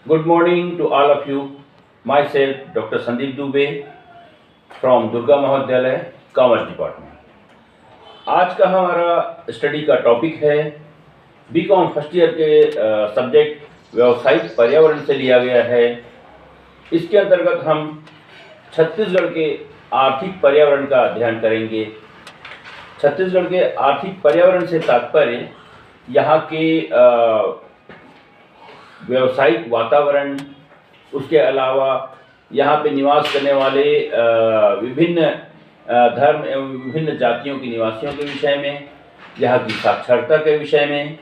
Good morning to all of you. Myself, Dr. Sandeep Dubey from Durga Mahavidyalay, Commerce Department. आज का हमारा study का topic है BCom first year के subject व्यावसायिक पर्यावरण से लिया गया है। इसके अंतर्गत हम छत्तीसगढ़ के आर्थिक पर्यावरण का अध्ययन करेंगे। छत्तीसगढ़ के आर्थिक पर्यावरण से तात्पर्य यहाँ के व्यावसायिक वातावरण, उसके अलावा यहाँ पे निवास करने वाले विभिन्न धर्म एवं विभिन्न जातियों के निवासियों के विषय में, यहाँ की साक्षरता के विषय में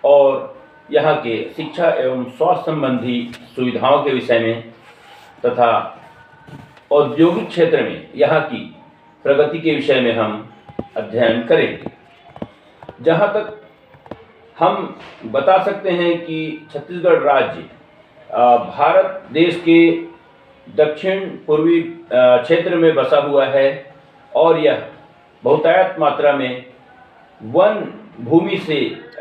और यहाँ के शिक्षा एवं स्वास्थ्य संबंधी सुविधाओं के विषय में तथा औद्योगिक क्षेत्र में यहाँ की प्रगति के विषय में हम अध्ययन करेंगे। जहाँ तक हम बता सकते हैं कि छत्तीसगढ़ राज्य भारत देश के दक्षिण पूर्वी क्षेत्र में बसा हुआ है और यह बहुतायत मात्रा में वन भूमि से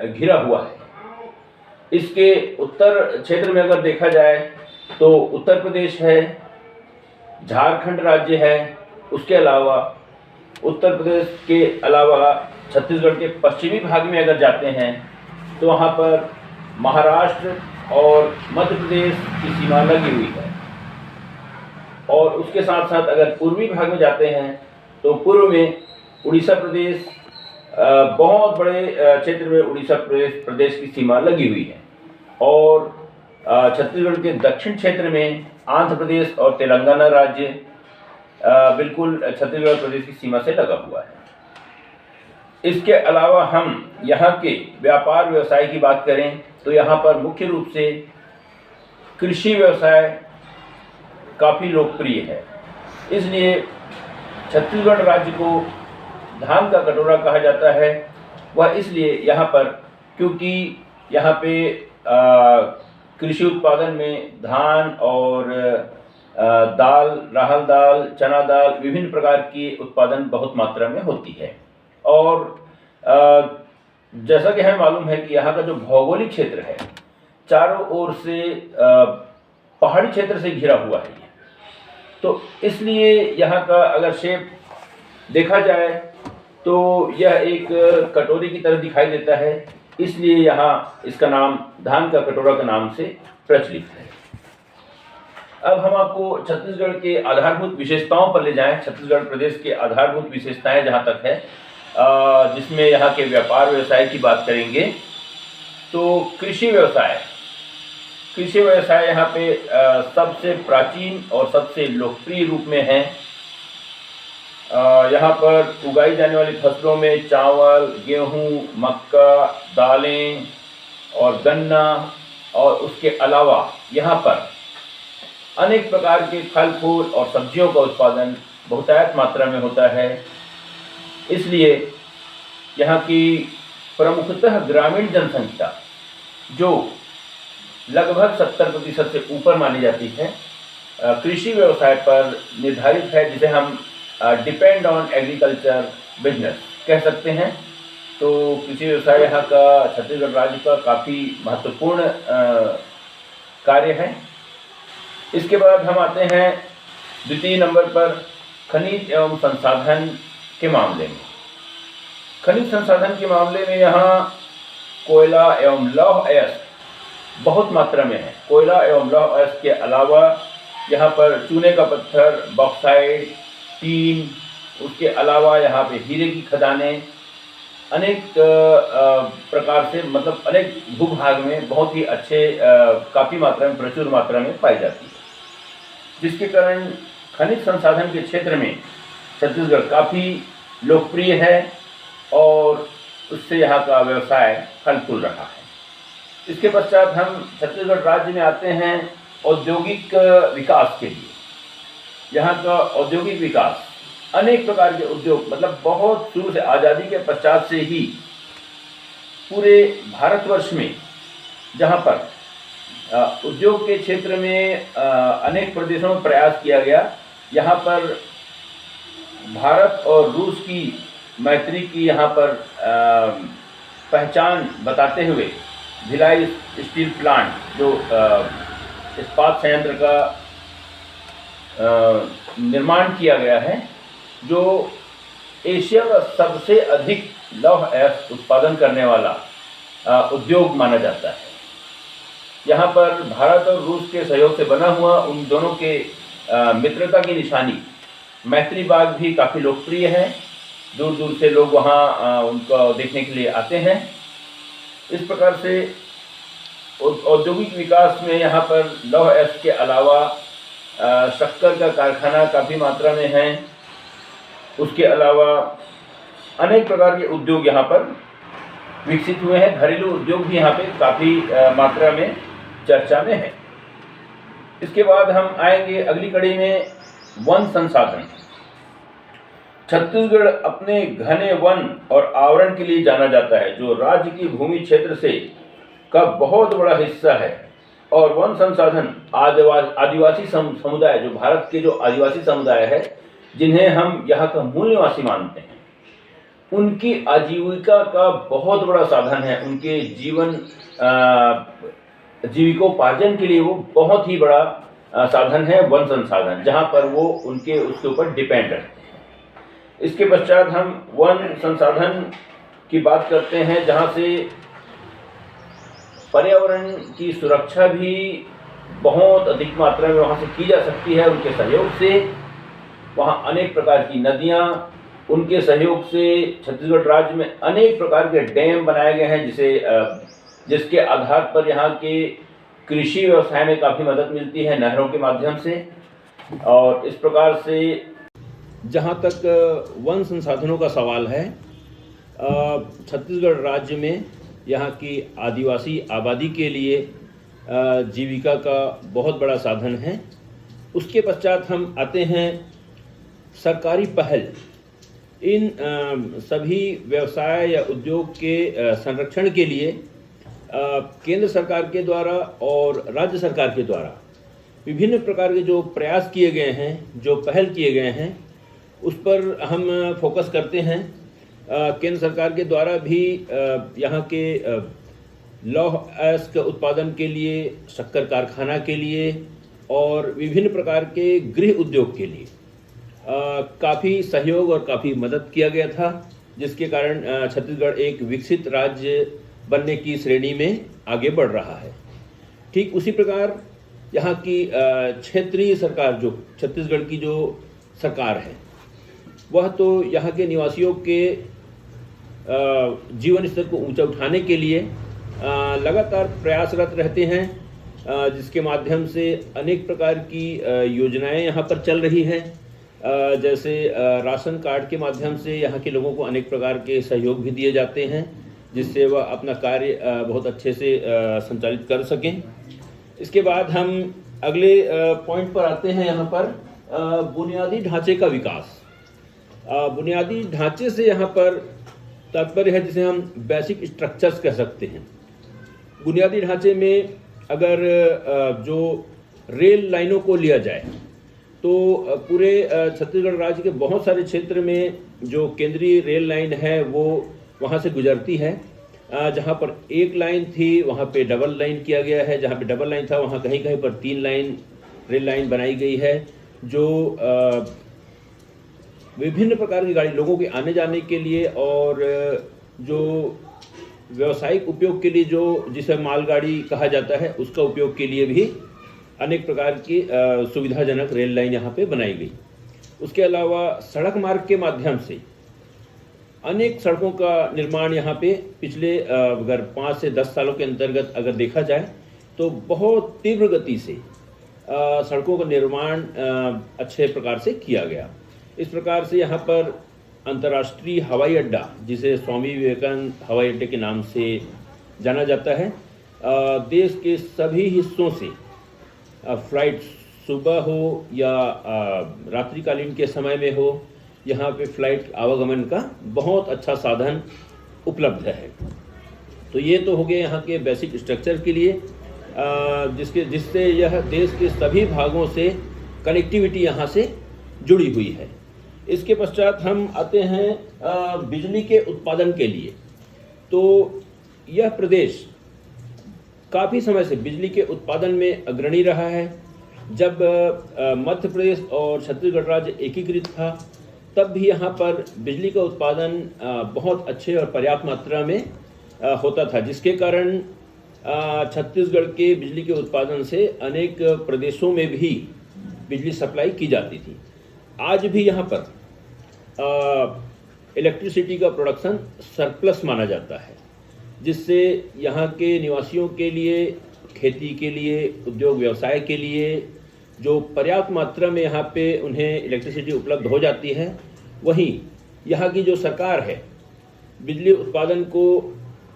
घिरा हुआ है। इसके उत्तर क्षेत्र में अगर देखा जाए तो उत्तर प्रदेश है, झारखंड राज्य है, उसके अलावा उत्तर प्रदेश के अलावा छत्तीसगढ़ के पश्चिमी भाग में अगर जाते हैं तो वहाँ पर महाराष्ट्र और मध्य प्रदेश की सीमा लगी हुई है और उसके साथ साथ अगर पूर्वी भाग में जाते हैं तो पूर्व में उड़ीसा प्रदेश, बहुत बड़े क्षेत्र में उड़ीसा प्रदेश की सीमा लगी हुई है और छत्तीसगढ़ के दक्षिण क्षेत्र में आंध्र प्रदेश और तेलंगाना राज्य बिल्कुल छत्तीसगढ़ प्रदेश की सीमा से लगा हुआ है। इसके अलावा हम यहाँ के व्यापार व्यवसाय की बात करें तो यहाँ पर मुख्य रूप से कृषि व्यवसाय काफ़ी लोकप्रिय है। इसलिए छत्तीसगढ़ राज्य को धान का कटोरा कहा जाता है। वह इसलिए यहाँ पर क्योंकि यहाँ पे कृषि उत्पादन में धान और दाल, राहल दाल, चना दाल, विभिन्न प्रकार की उत्पादन बहुत मात्रा में होती है और जैसा कि हमें मालूम है कि यहाँ का जो भौगोलिक क्षेत्र है चारों ओर से पहाड़ी क्षेत्र से घिरा हुआ है, तो इसलिए यहाँ का अगर शेप देखा जाए तो यह एक कटोरी की तरह दिखाई देता है। इसलिए यहाँ इसका नाम धान का कटोरा के नाम से प्रचलित है। अब हम आपको छत्तीसगढ़ के आधारभूत विशेषताओं पर ले जाएं। छत्तीसगढ़ प्रदेश के आधारभूत विशेषताएं जहाँ तक है, जिसमें यहाँ के व्यापार व्यवसाय की बात करेंगे तो कृषि व्यवसाय यहाँ पे सबसे प्राचीन और सबसे लोकप्रिय रूप में है। यहाँ पर उगाई जाने वाली फसलों में चावल, गेहूँ, मक्का, दालें और गन्ना और उसके अलावा यहाँ पर अनेक प्रकार के फल फूल और सब्जियों का उत्पादन बहुतायत मात्रा में होता है। इसलिए यहाँ की प्रमुखतः ग्रामीण जनसंख्या जो लगभग 70% से ऊपर मानी जाती है कृषि व्यवसाय पर निर्धारित है, जिसे हम डिपेंड ऑन एग्रीकल्चर बिजनेस कह सकते हैं। तो कृषि व्यवसाय यहाँ का छत्तीसगढ़ राज्य का काफ़ी महत्वपूर्ण कार्य है। इसके बाद हम आते हैं द्वितीय नंबर पर खनिज एवं संसाधन के मामले में। खनिज संसाधन के मामले में यहाँ कोयला एवं लौह अयस्क बहुत मात्रा में है। कोयला एवं लौह अयस्क के अलावा यहाँ पर चूने का पत्थर, बॉक्साइट, टीन, उसके अलावा यहाँ पे हीरे की खदानें अनेक प्रकार से, मतलब अनेक भूभाग में बहुत ही अच्छे काफ़ी मात्रा में, प्रचुर मात्रा में पाई जाती है, जिसके कारण खनिज संसाधन के क्षेत्र में छत्तीसगढ़ काफ़ी लोकप्रिय है और उससे यहाँ का व्यवसाय फल फूल रहा है। इसके पश्चात हम छत्तीसगढ़ राज्य में आते हैं औद्योगिक विकास के लिए। यहाँ का औद्योगिक विकास, अनेक प्रकार के उद्योग, मतलब बहुत शुरू से आज़ादी के पश्चात से ही पूरे भारतवर्ष में जहाँ पर उद्योग के क्षेत्र में अनेक प्रदेशों में प्रयास किया गया, यहाँ पर भारत और रूस की मैत्री की यहाँ पर पहचान बताते हुए भिलाई स्टील प्लांट जो इस्पात संयंत्र का निर्माण किया गया है, जो एशिया का सबसे अधिक लौह अयस्क उत्पादन करने वाला उद्योग माना जाता है। यहाँ पर भारत और रूस के सहयोग से बना हुआ उन दोनों के मित्रता की निशानी मैत्री बाग भी काफ़ी लोकप्रिय है। दूर दूर से लोग वहाँ उनको देखने के लिए आते हैं। इस प्रकार से औद्योगिक विकास में यहाँ पर लौह अयस्क के अलावा शक्कर का कारखाना काफ़ी मात्रा में है। उसके अलावा अनेक प्रकार के उद्योग यहाँ पर विकसित हुए हैं। घरेलू उद्योग भी यहाँ पे काफ़ी मात्रा में चर्चा में है। इसके बाद हम आएंगे अगली कड़ी में वन संसाधन। छत्तीसगढ़ अपने घने वन और आवरण के लिए जाना जाता है, जो राज्य की भूमि क्षेत्र से का बहुत बड़ा हिस्सा है। और वन संसाधन आदिवासी समुदाय, जो भारत के जो आदिवासी समुदाय है, जिन्हें हम यहाँ का मूल निवासी मानते हैं, उनकी आजीविका का बहुत बड़ा साधन है। उनके जीविकोपार्जन के लिए वो बहुत ही बड़ा साधन है वन संसाधन, जहाँ पर वो उसके ऊपर डिपेंड रहते हैं। इसके पश्चात हम वन संसाधन की बात करते हैं, जहाँ से पर्यावरण की सुरक्षा भी बहुत अधिक मात्रा में वहाँ से की जा सकती है। उनके सहयोग से वहाँ अनेक प्रकार की नदियाँ, उनके सहयोग से छत्तीसगढ़ राज्य में अनेक प्रकार के डैम बनाए गए हैं, जिसके आधार पर यहाँ के कृषि व्यवसाय में काफ़ी मदद मिलती है नहरों के माध्यम से। और इस प्रकार से जहाँ तक वन संसाधनों का सवाल है, छत्तीसगढ़ राज्य में यहाँ की आदिवासी आबादी के लिए जीविका का बहुत बड़ा साधन है। उसके पश्चात हम आते हैं सरकारी पहल। इन सभी व्यवसाय या उद्योग के संरक्षण के लिए केंद्र सरकार के द्वारा और राज्य सरकार के द्वारा विभिन्न प्रकार के जो प्रयास किए गए हैं, जो पहल किए गए हैं, उस पर हम फोकस करते हैं। केंद्र सरकार के द्वारा भी यहाँ के लौह अयस्क उत्पादन के लिए, शक्कर कारखाना के लिए और विभिन्न प्रकार के गृह उद्योग के लिए काफ़ी सहयोग और काफ़ी मदद किया गया था, जिसके कारण छत्तीसगढ़ एक विकसित राज्य बनने की श्रेणी में आगे बढ़ रहा है। ठीक उसी प्रकार यहाँ की क्षेत्रीय सरकार, जो छत्तीसगढ़ की जो सरकार है, वह तो यहाँ के निवासियों के जीवन स्तर को ऊंचा उठाने के लिए लगातार प्रयासरत रहते हैं, जिसके माध्यम से अनेक प्रकार की योजनाएं यहाँ पर चल रही हैं। जैसे राशन कार्ड के माध्यम से यहाँ के लोगों को अनेक प्रकार के सहयोग भी दिए जाते हैं, जिससे वह अपना कार्य बहुत अच्छे से संचालित कर सकें। इसके बाद हम अगले पॉइंट पर आते हैं। यहाँ पर बुनियादी ढांचे का विकास। बुनियादी ढांचे से यहाँ पर तात्पर्य है जिसे हम बेसिक स्ट्रक्चर्स कह सकते हैं। बुनियादी ढांचे में अगर जो रेल लाइनों को लिया जाए, तो पूरे छत्तीसगढ़ राज्य के बहुत सारे क्षेत्र में जो केंद्रीय रेल लाइन है वो वहाँ से गुजरती है। जहाँ पर एक लाइन थी वहाँ पे डबल लाइन किया गया है, जहाँ पे डबल लाइन था वहाँ कहीं कहीं पर 3 लाइन रेल लाइन बनाई गई है, जो विभिन्न प्रकार की गाड़ी लोगों के आने जाने के लिए और जो व्यावसायिक उपयोग के लिए, जो जिसे मालगाड़ी कहा जाता है, उसका उपयोग के लिए भी अनेक प्रकार की सुविधाजनक रेल लाइन यहाँ पे बनाई गई। उसके अलावा सड़क मार्ग के माध्यम से अनेक सड़कों का निर्माण यहाँ पे पिछले अगर 5 से 10 सालों के अंतर्गत अगर देखा जाए तो बहुत तीव्र गति से सड़कों का निर्माण अच्छे प्रकार से किया गया। इस प्रकार से यहाँ पर अंतर्राष्ट्रीय हवाई अड्डा, जिसे स्वामी विवेकानंद हवाई अड्डे के नाम से जाना जाता है, देश के सभी हिस्सों से फ्लाइट सुबह हो या रात्रिकालीन के समय में हो, यहाँ पे फ्लाइट आवागमन का बहुत अच्छा साधन उपलब्ध है। तो ये तो हो गए यहाँ के बेसिक स्ट्रक्चर के लिए, जिससे यह देश के सभी भागों से कनेक्टिविटी यहाँ से जुड़ी हुई है। इसके पश्चात हम आते हैं बिजली के उत्पादन के लिए। तो यह प्रदेश काफ़ी समय से बिजली के उत्पादन में अग्रणी रहा है। जब मध्य प्रदेश और छत्तीसगढ़ राज्य एकीकृत था, तब भी यहाँ पर बिजली का उत्पादन बहुत अच्छे और पर्याप्त मात्रा में होता था, जिसके कारण छत्तीसगढ़ के बिजली के उत्पादन से अनेक प्रदेशों में भी बिजली सप्लाई की जाती थी। आज भी यहाँ पर इलेक्ट्रिसिटी का प्रोडक्शन सरप्लस माना जाता है, जिससे यहाँ के निवासियों के लिए, खेती के लिए, उद्योग व्यवसाय के लिए जो पर्याप्त मात्रा में यहाँ पे उन्हें इलेक्ट्रिसिटी उपलब्ध हो जाती है। वहीं यहाँ की जो सरकार है, बिजली उत्पादन को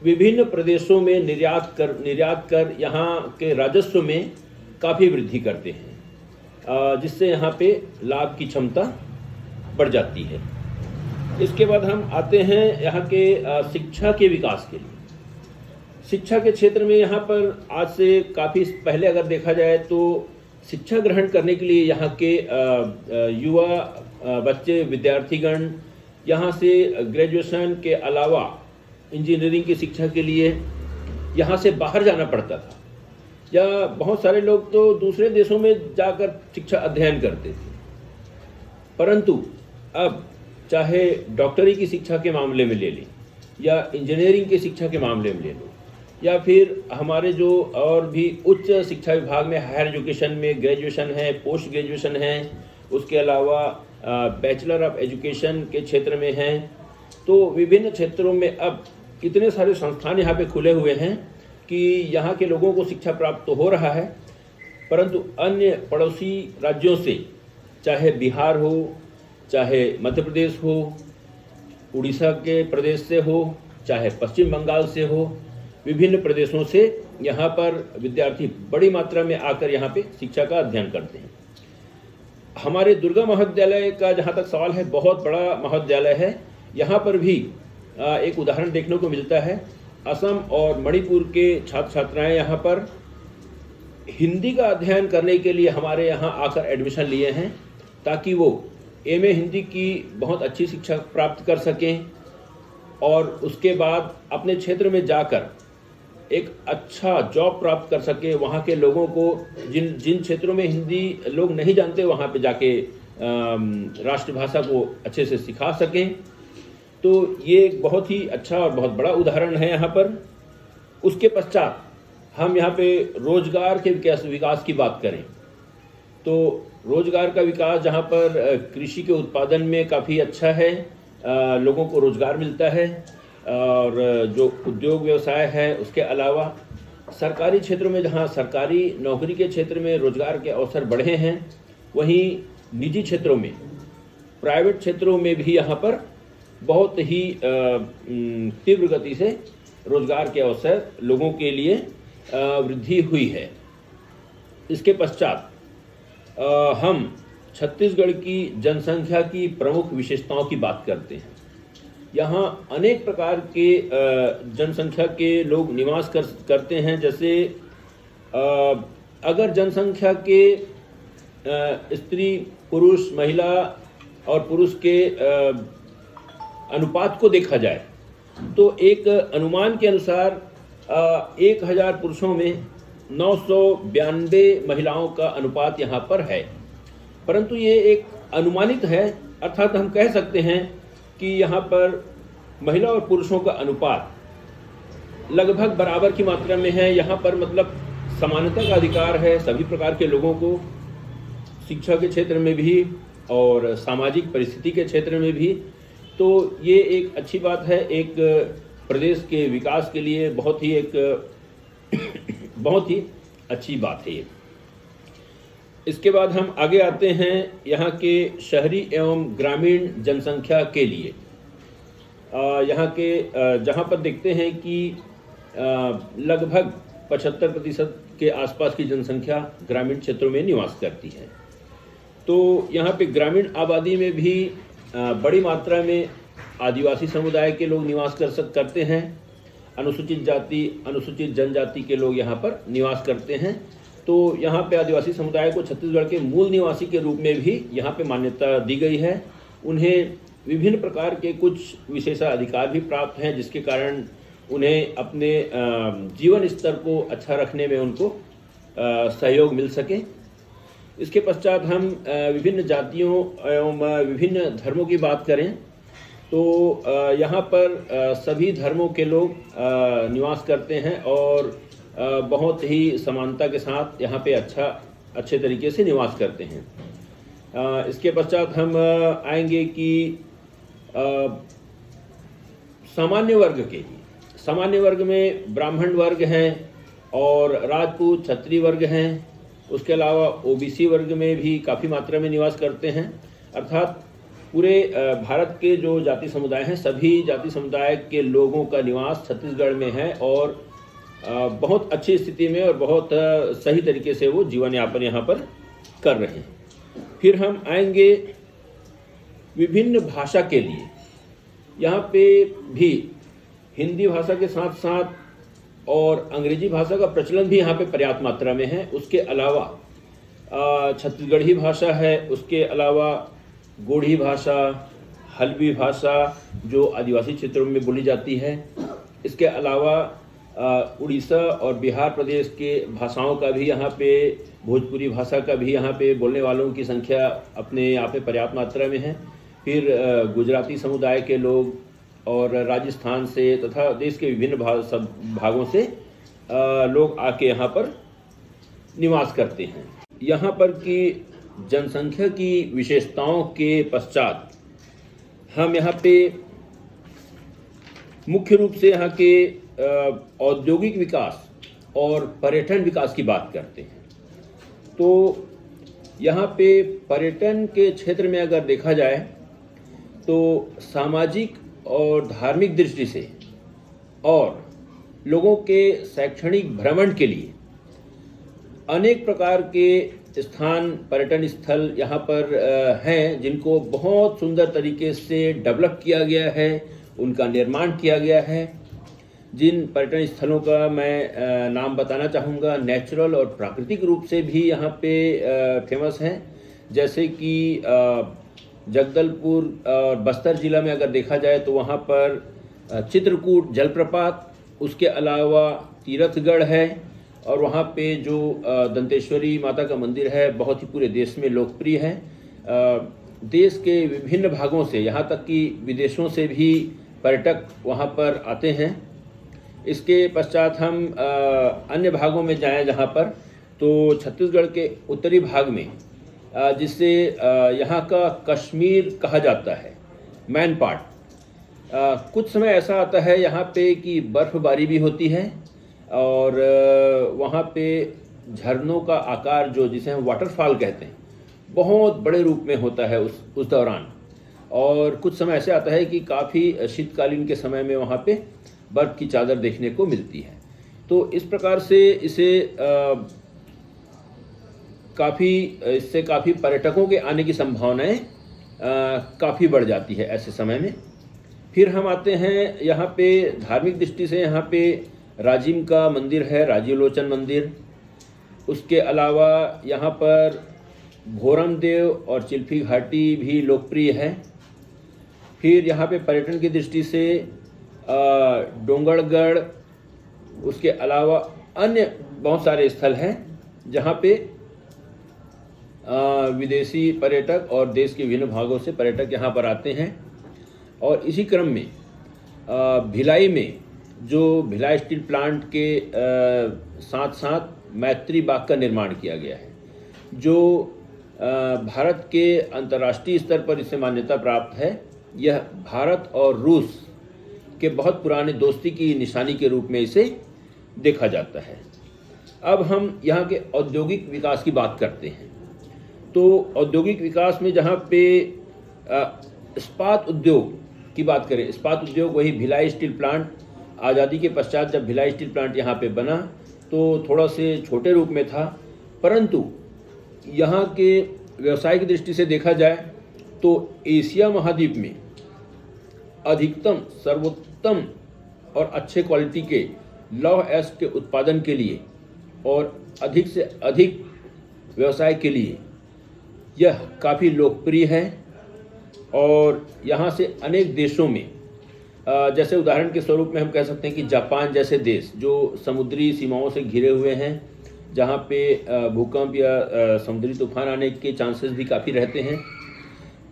विभिन्न प्रदेशों में निर्यात कर यहाँ के राजस्व में काफ़ी वृद्धि करते हैं, जिससे यहाँ पे लाभ की क्षमता बढ़ जाती है। इसके बाद हम आते हैं यहाँ के शिक्षा के विकास के लिए। शिक्षा के क्षेत्र में यहाँ पर आज से काफ़ी पहले अगर देखा जाए तो शिक्षा ग्रहण करने के लिए यहाँ के युवा बच्चे, विद्यार्थीगण यहाँ से ग्रेजुएशन के अलावा इंजीनियरिंग की शिक्षा के लिए यहाँ से बाहर जाना पड़ता था, या बहुत सारे लोग तो दूसरे देशों में जाकर शिक्षा अध्ययन करते थे। परंतु अब चाहे डॉक्टरी की शिक्षा के मामले में ले लें, या इंजीनियरिंग की शिक्षा के मामले में ले लो, या फिर हमारे जो और भी उच्च शिक्षा विभाग में हायर एजुकेशन में ग्रेजुएशन है, पोस्ट ग्रेजुएशन है, उसके अलावा बैचलर ऑफ एजुकेशन के क्षेत्र में हैं, तो विभिन्न क्षेत्रों में अब इतने सारे संस्थान यहाँ पे खुले हुए हैं कि यहाँ के लोगों को शिक्षा प्राप्त तो हो रहा है, परंतु अन्य पड़ोसी राज्यों से, चाहे बिहार हो, चाहे मध्य प्रदेश हो, उड़ीसा के प्रदेश से हो, चाहे पश्चिम बंगाल से हो, विभिन्न प्रदेशों से यहाँ पर विद्यार्थी बड़ी मात्रा में आकर यहाँ पे शिक्षा का अध्ययन करते हैं। हमारे दुर्गा महाविद्यालय का जहाँ तक सवाल है, बहुत बड़ा महाविद्यालय है। यहाँ पर भी एक उदाहरण देखने को मिलता है। असम और मणिपुर के छात्र छात्राएं यहाँ पर हिंदी का अध्ययन करने के लिए हमारे यहाँ आकर एडमिशन लिए हैं, ताकि वो एमए हिंदी की बहुत अच्छी शिक्षा प्राप्त कर सकें और उसके बाद अपने क्षेत्र में जाकर एक अच्छा जॉब प्राप्त कर सके। वहाँ के लोगों को जिन क्षेत्रों में हिंदी लोग नहीं जानते, वहाँ पे जाके राष्ट्रभाषा को अच्छे से सिखा सकें। तो ये एक बहुत ही अच्छा और बहुत बड़ा उदाहरण है यहाँ पर। उसके पश्चात हम यहाँ पे रोजगार के विकास की बात करें तो रोजगार का विकास जहाँ पर कृषि के उत्पादन में काफ़ी अच्छा है, लोगों को रोजगार मिलता है, और जो उद्योग व्यवसाय है उसके अलावा सरकारी क्षेत्रों में जहाँ सरकारी नौकरी के क्षेत्र में रोजगार के अवसर बढ़े हैं, वहीं निजी क्षेत्रों में, प्राइवेट क्षेत्रों में भी यहाँ पर बहुत ही तीव्र गति से रोजगार के अवसर लोगों के लिए वृद्धि हुई है। इसके पश्चात हम छत्तीसगढ़ की जनसंख्या की प्रमुख विशेषताओं की बात करते हैं। यहाँ अनेक प्रकार के जनसंख्या के लोग निवास करते हैं। जैसे अगर जनसंख्या के स्त्री, पुरुष, महिला और पुरुष के अनुपात को देखा जाए तो एक अनुमान के अनुसार 1000 पुरुषों में 992 महिलाओं का अनुपात यहाँ पर है। परंतु ये एक अनुमानित है, अर्थात हम कह सकते हैं कि यहाँ पर महिला और पुरुषों का अनुपात लगभग बराबर की मात्रा में है। यहाँ पर मतलब समानता का अधिकार है सभी प्रकार के लोगों को, शिक्षा के क्षेत्र में भी और सामाजिक परिस्थिति के क्षेत्र में भी। तो ये एक अच्छी बात है, एक प्रदेश के विकास के लिए बहुत ही अच्छी बात है ये। इसके बाद हम आगे आते हैं यहाँ के शहरी एवं ग्रामीण जनसंख्या के लिए। यहाँ के जहाँ पर देखते हैं कि लगभग 75% के आसपास की जनसंख्या ग्रामीण क्षेत्रों में निवास करती है। तो यहाँ पे ग्रामीण आबादी में भी बड़ी मात्रा में आदिवासी समुदाय के लोग निवास करते हैं। अनुसूचित जाति, अनुसूचित जनजाति के लोग यहाँ पर निवास करते हैं। तो यहाँ पे आदिवासी समुदाय को छत्तीसगढ़ के मूल निवासी के रूप में भी यहाँ पे मान्यता दी गई है। उन्हें विभिन्न प्रकार के कुछ विशेषाधिकार भी प्राप्त हैं, जिसके कारण उन्हें अपने जीवन स्तर को अच्छा रखने में उनको सहयोग मिल सके। इसके पश्चात हम विभिन्न जातियों एवं विभिन्न धर्मों की बात करें तो यहाँ पर सभी धर्मों के लोग निवास करते हैं और बहुत ही समानता के साथ यहाँ पे अच्छे तरीके से निवास करते हैं। इसके पश्चात हम आएंगे कि सामान्य वर्ग में ब्राह्मण वर्ग हैं और राजपूत क्षत्रिय वर्ग हैं। उसके अलावा ओबीसी वर्ग में भी काफ़ी मात्रा में निवास करते हैं। अर्थात पूरे भारत के जो जाति समुदाय हैं सभी जाति समुदाय के लोगों का निवास छत्तीसगढ़ में है और बहुत अच्छी स्थिति में और बहुत सही तरीके से वो जीवन यापन यहाँ पर कर रहे हैं। फिर हम आएंगे विभिन्न भाषा के लिए। यहाँ पे भी हिंदी भाषा के साथ साथ और अंग्रेजी भाषा का प्रचलन भी यहाँ पे पर्याप्त मात्रा में है। उसके अलावा छत्तीसगढ़ी भाषा है, उसके अलावा गोढ़ी भाषा, हल्बी भाषा जो आदिवासी क्षेत्रों में बोली जाती है। इसके अलावा उड़ीसा और बिहार प्रदेश के भाषाओं का भी यहाँ पे, भोजपुरी भाषा का भी यहाँ पे बोलने वालों की संख्या अपने यहाँ पे पर्याप्त मात्रा में है। फिर गुजराती समुदाय के लोग और राजस्थान से तथा देश के विभिन्न भागों से लोग आके यहाँ पर निवास करते हैं। यहाँ पर की जनसंख्या की विशेषताओं के पश्चात हम यहाँ पे मुख्य रूप से यहाँ के औद्योगिक विकास और पर्यटन विकास की बात करते हैं। तो यहाँ पे पर्यटन के क्षेत्र में अगर देखा जाए तो सामाजिक और धार्मिक दृष्टि से और लोगों के शैक्षणिक भ्रमण के लिए अनेक प्रकार के स्थान, पर्यटन स्थल यहाँ पर हैं जिनको बहुत सुंदर तरीके से डेवलप किया गया है, उनका निर्माण किया गया है। जिन पर्यटन स्थलों का मैं नाम बताना चाहूँगा, नेचुरल और प्राकृतिक रूप से भी यहाँ पे फेमस हैं, जैसे कि जगदलपुर और बस्तर जिला में अगर देखा जाए तो वहाँ पर चित्रकूट जलप्रपात, उसके अलावा तीरथगढ़ है और वहाँ पे जो दंतेश्वरी माता का मंदिर है बहुत ही पूरे देश में लोकप्रिय है। देश के विभिन्न भागों से, यहाँ तक कि विदेशों से भी पर्यटक वहाँ पर आते हैं। इसके पश्चात हम अन्य भागों में जाएं जहाँ पर, तो छत्तीसगढ़ के उत्तरी भाग में जिसे यहाँ का कश्मीर कहा जाता है, मैन पार्ट, कुछ समय ऐसा आता है यहाँ पे कि बर्फबारी भी होती है और वहाँ पे झरनों का आकार जो जिसे हम वाटरफॉल कहते हैं बहुत बड़े रूप में होता है उस दौरान। और कुछ समय ऐसे आता है कि काफ़ी शीतकालीन के समय में वहाँ पे बर्फ़ की चादर देखने को मिलती है। तो इस प्रकार से इससे काफ़ी पर्यटकों के आने की संभावनाएं काफ़ी बढ़ जाती है ऐसे समय में। फिर हम आते हैं यहाँ पे धार्मिक दृष्टि से, यहाँ पे राजिम का मंदिर है, राजीव लोचन मंदिर। उसके अलावा यहाँ पर भोरमदेव और चिल्फी घाटी भी लोकप्रिय है। फिर यहाँ पे पर्यटन की दृष्टि से डोंगरगढ़, उसके अलावा अन्य बहुत सारे स्थल हैं जहाँ पे विदेशी पर्यटक और देश के विभिन्न भागों से पर्यटक यहाँ पर आते हैं। और इसी क्रम में भिलाई में जो भिलाई स्टील प्लांट के साथ साथ मैत्री बाग का निर्माण किया गया है, जो भारत के अंतर्राष्ट्रीय स्तर पर इसे मान्यता प्राप्त है। यह भारत और रूस के बहुत पुराने दोस्ती की निशानी के रूप में इसे देखा जाता है। अब हम यहाँ के औद्योगिक विकास की बात करते हैं। तो औद्योगिक विकास में जहाँ पे इस्पात उद्योग की बात करें, इस्पात उद्योग वही भिलाई स्टील प्लांट, आज़ादी के पश्चात जब भिलाई स्टील प्लांट यहाँ पे बना तो थोड़ा से छोटे रूप में था, परंतु यहाँ के व्यवसाय की दृष्टि से देखा जाए तो एशिया महाद्वीप में अधिकतम, सर्वोत्तम और अच्छे क्वालिटी के लौह अयस्क के उत्पादन के लिए और अधिक से अधिक व्यवसाय के लिए यह काफ़ी लोकप्रिय है। और यहाँ से अनेक देशों में जैसे उदाहरण के स्वरूप में हम कह सकते हैं कि जापान जैसे देश जो समुद्री सीमाओं से घिरे हुए हैं, जहाँ पे भूकंप या समुद्री तूफान आने के चांसेस भी काफ़ी रहते हैं,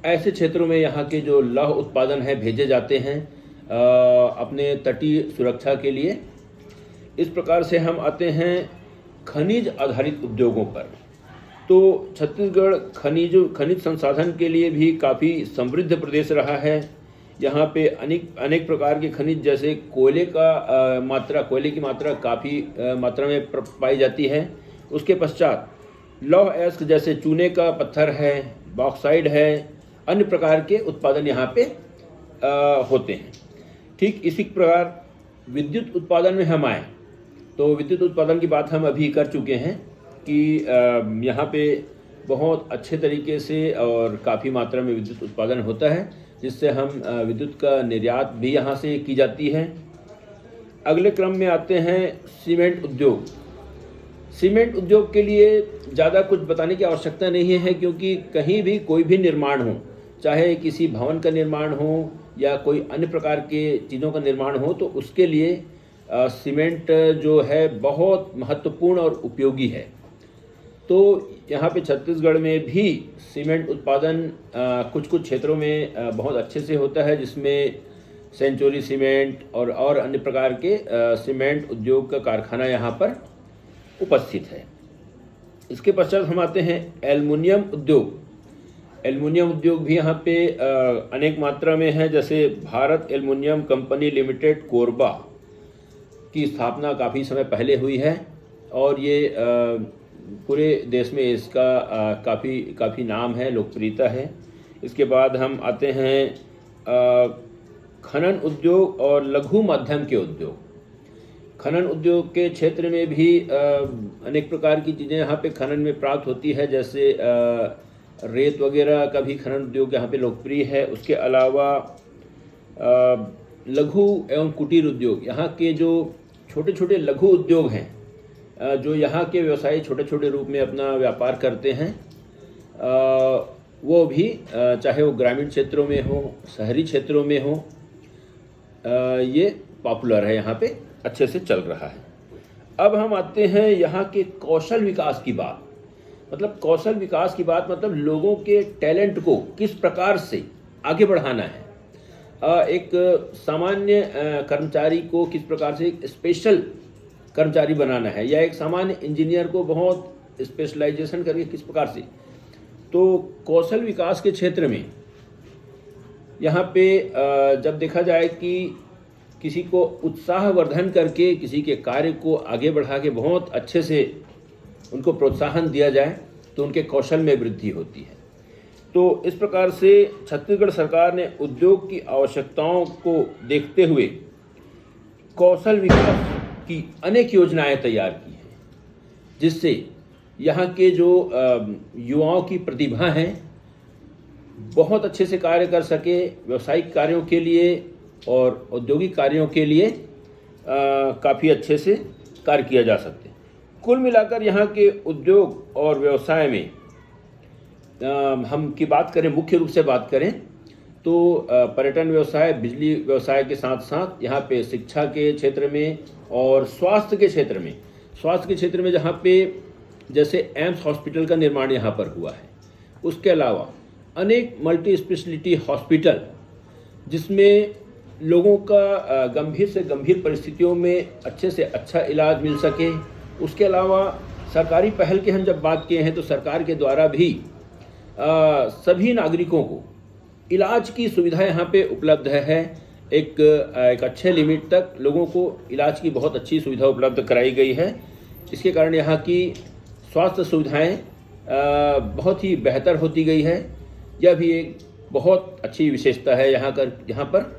ऐसे क्षेत्रों में यहाँ के जो लौह उत्पादन है भेजे जाते हैं अपने तटीय सुरक्षा के लिए। इस प्रकार से हम आते हैं खनिज आधारित उद्योगों पर। तो छत्तीसगढ़ खनिज संसाधन के लिए भी काफ़ी समृद्ध प्रदेश रहा है। यहाँ पे अनेक प्रकार के खनिज, जैसे कोयले की मात्रा काफ़ी मात्रा में पाई जाती है। उसके पश्चात लौह अयस्क जैसे चूने का पत्थर है, बॉक्साइड है, अन्य प्रकार के उत्पादन यहाँ पे होते हैं। ठीक इसी प्रकार विद्युत उत्पादन में हम आए तो विद्युत उत्पादन की बात हम अभी कर चुके हैं कि यहाँ पे बहुत अच्छे तरीके से और काफ़ी मात्रा में विद्युत उत्पादन होता है, जिससे हम विद्युत का निर्यात भी यहाँ से की जाती है। अगले क्रम में आते हैं सीमेंट उद्योग। सीमेंट उद्योग के लिए ज़्यादा कुछ बताने की आवश्यकता नहीं है, क्योंकि कहीं भी कोई भी निर्माण हो, चाहे किसी भवन का निर्माण हो या कोई अन्य प्रकार के चीज़ों का निर्माण हो, तो उसके लिए सीमेंट जो है बहुत महत्वपूर्ण और उपयोगी है। तो यहाँ पे छत्तीसगढ़ में भी सीमेंट उत्पादन कुछ क्षेत्रों में बहुत अच्छे से होता है, जिसमें सेंचुरी सीमेंट और अन्य प्रकार के सीमेंट उद्योग का कारखाना यहाँ पर उपस्थित है। इसके पश्चात हम आते हैं एल्युमिनियम उद्योग। एल्युमिनियम उद्योग भी यहाँ पे अनेक मात्रा में है। जैसे Bharat aluminium company limited Korba की स्थापना काफ़ी समय पहले हुई है और ये पूरे देश में इसका काफ़ी नाम है, लोकप्रियता है। इसके बाद हम आते हैं खनन उद्योग और लघु मध्यम के उद्योग। खनन उद्योग के क्षेत्र में भी अनेक प्रकार की चीज़ें यहाँ पे खनन में प्राप्त होती है, जैसे रेत वगैरह का भी खनन उद्योग यहाँ पे लोकप्रिय है। उसके अलावा लघु एवं कुटीर उद्योग, यहाँ के जो छोटे छोटे लघु उद्योग हैं, जो यहाँ के व्यवसायी छोटे छोटे रूप में अपना व्यापार करते हैं, वो भी चाहे वो ग्रामीण क्षेत्रों में हो, शहरी क्षेत्रों में हो, ये पॉपुलर है, यहाँ पे अच्छे से चल रहा है। अब हम आते हैं यहाँ के कौशल विकास की बात। मतलब कौशल विकास की बात मतलब लोगों के टैलेंट को किस प्रकार से आगे बढ़ाना है। एक सामान्य कर्मचारी को किस प्रकार से एक स्पेशल कर्मचारी बनाना है, या एक सामान्य इंजीनियर को बहुत स्पेशलाइजेशन करके किस प्रकार से। तो कौशल विकास के क्षेत्र में यहाँ पे जब देखा जाए कि किसी को उत्साहवर्धन करके किसी के कार्य को आगे बढ़ा के बहुत अच्छे से उनको प्रोत्साहन दिया जाए, तो उनके कौशल में वृद्धि होती है। तो इस प्रकार से छत्तीसगढ़ सरकार ने उद्योग की आवश्यकताओं को देखते हुए कौशल विकास की अनेक योजनाएं तैयार की हैं, जिससे यहाँ के जो युवाओं की प्रतिभा हैं बहुत अच्छे से कार्य कर सके, व्यावसायिक कार्यों के लिए और औद्योगिक कार्यों के लिए काफ़ी अच्छे से कार्य किया जा सकते हैं। कुल मिलाकर यहाँ के उद्योग और व्यवसाय में हम की बात करें, मुख्य रूप से बात करें तो पर्यटन व्यवसाय, बिजली व्यवसाय के साथ साथ यहाँ पे शिक्षा के क्षेत्र में और स्वास्थ्य के क्षेत्र में जहाँ पे जैसे एम्स हॉस्पिटल का निर्माण यहाँ पर हुआ है। उसके अलावा अनेक मल्टी स्पेशलिटी हॉस्पिटल, जिसमें लोगों का गंभीर से गंभीर परिस्थितियों में अच्छे से अच्छा इलाज मिल सके। उसके अलावा सरकारी पहल की हम जब बात किए हैं तो सरकार के द्वारा भी सभी नागरिकों को इलाज की सुविधा यहाँ पे उपलब्ध है। एक अच्छे लिमिट तक लोगों को इलाज की बहुत अच्छी सुविधा उपलब्ध कराई गई है। इसके कारण यहाँ की स्वास्थ्य सुविधाएं बहुत ही बेहतर होती गई है। यह भी एक बहुत अच्छी विशेषता है यहाँ पर।